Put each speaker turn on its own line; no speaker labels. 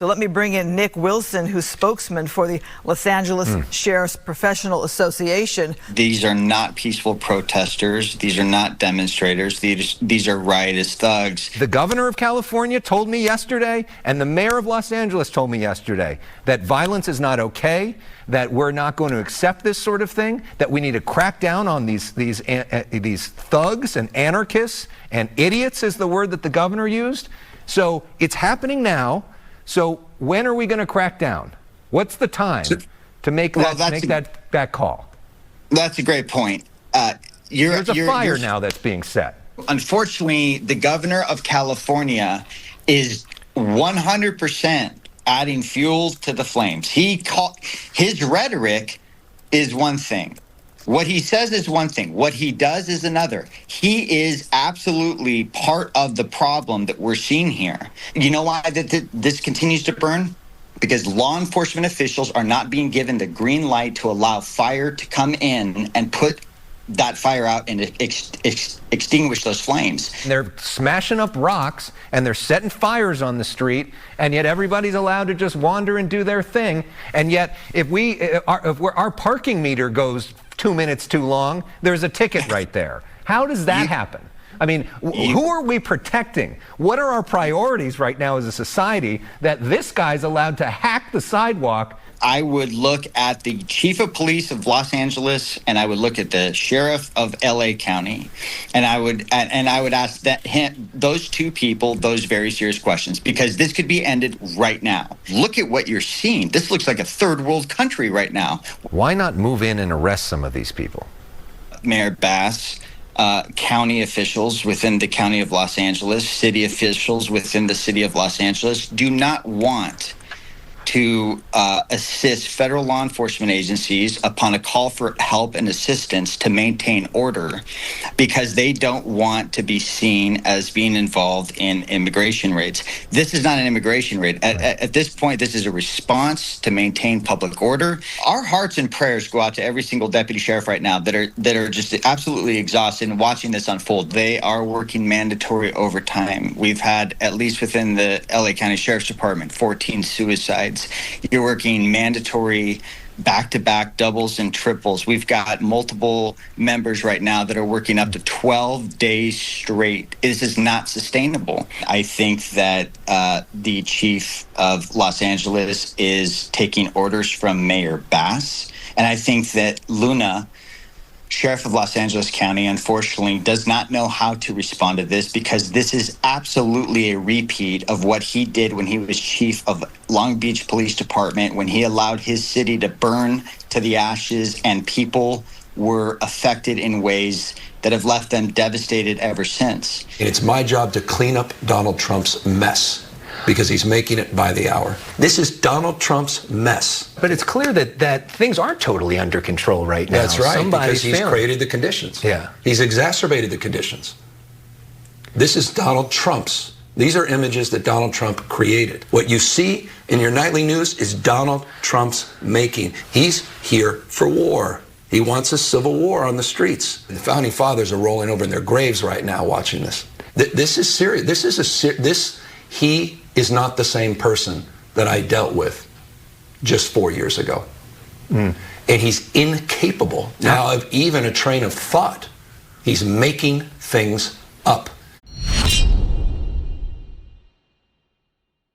So let me bring in Nick Wilson, who's spokesman for the Los Angeles Sheriff's Professional Association.
These are not peaceful protesters. These are not demonstrators. These are riotous thugs.
The governor of California told me yesterday, and the mayor of Los Angeles told me yesterday, that violence is not okay, that we're not going to accept this sort of thing, that we need to crack down on these thugs and anarchists, and idiots is the word that the governor used. So it's happening now. So when are we going to crack down? What's the time to make that call?
That's a great point.
There's a fire now that's being set.
Unfortunately, the governor of California is 100% adding fuel to the flames. His rhetoric is one thing. What he says is one thing. What he does is another. He is absolutely part of the problem that we're seeing here. You know why this continues to burn? Because law enforcement officials are not being given the green light to allow fire to come in and put that fire out and extinguish those flames.
They're smashing up rocks and they're setting fires on the street, and yet everybody's allowed to just wander and do their thing. And yet if our parking meter goes 2 minutes too long, there's a ticket right there. How does that happen? I mean, who are we protecting? What are our priorities right now as a society that this guy's allowed to hack the sidewalk?
I would look at the chief of police of Los Angeles, and I would look at the sheriff of LA County, and I would ask those two people those very serious questions, because this could be ended right now. Look at what you're seeing. This looks like a third world country right now.
Why not move in and arrest some of these people?
Mayor Bass, county officials within the county of Los Angeles, city officials within the city of Los Angeles do not want to assist federal law enforcement agencies upon a call for help and assistance to maintain order, because they don't want to be seen as being involved in immigration raids. This is not an immigration raid. At this point, this is a response to maintain public order. Our hearts and prayers go out to every single deputy sheriff right now that are just absolutely exhausted and watching this unfold. They are working mandatory overtime. We've had, at least within the LA County Sheriff's Department, 14 suicides. You're working mandatory back-to-back doubles and triples. We've got multiple members right now that are working up to 12 days straight. This is not sustainable. I think that the chief of Los Angeles is taking orders from Mayor Bass, and I think that Luna, Sheriff of Los Angeles County, unfortunately does not know how to respond to this, because this is absolutely a repeat of what he did when he was chief of Long Beach Police Department, when he allowed his city to burn to the ashes and people were affected in ways that have left them devastated ever since.
It's my job to clean up Donald Trump's mess, because he's making it by the hour. This is Donald Trump's mess.
But it's clear that things aren't totally under control right now.
That's right, because he's
failing.
created the conditions.
Yeah.
He's exacerbated the conditions. This is Donald Trump's. These are images that Donald Trump created. What you see in your nightly news is Donald Trump's making. He's here for war. He wants a civil war on the streets. The founding fathers are rolling over in their graves right now watching this. This is serious. He is not the same person that I dealt with just 4 years ago. And he's incapable now of even a train of thought. He's making things up.